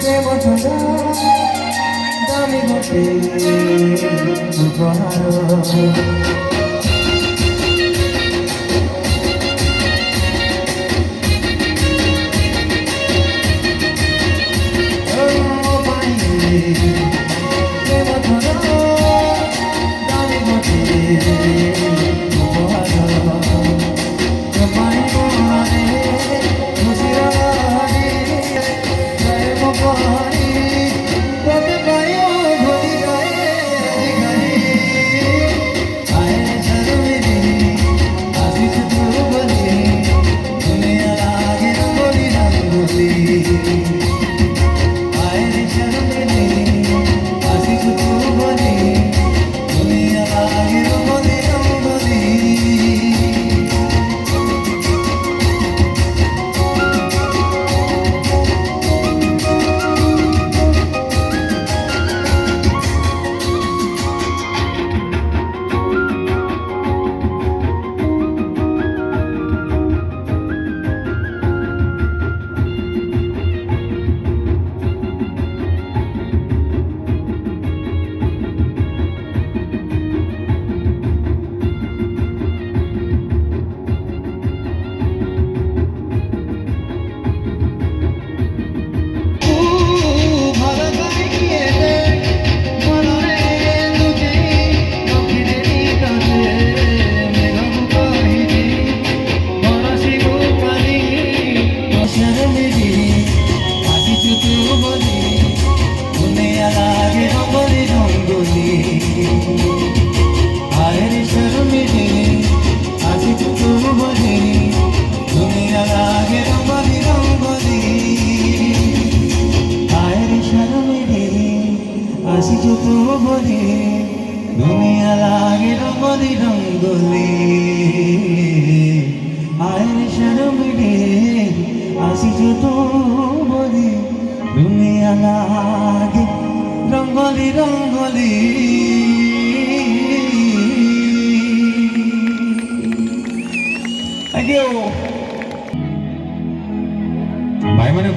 প্রেম ছোঁয়া দামি গোটে উপহার আসি যত বলে দুনিয়া লাগে রঙ্গলি রঙ্গলি আয়ের শরম রে আসি যত বলে দুনিয়া লাগে রঙ্গলি রঙ্গলি Thank you. ভাই মানে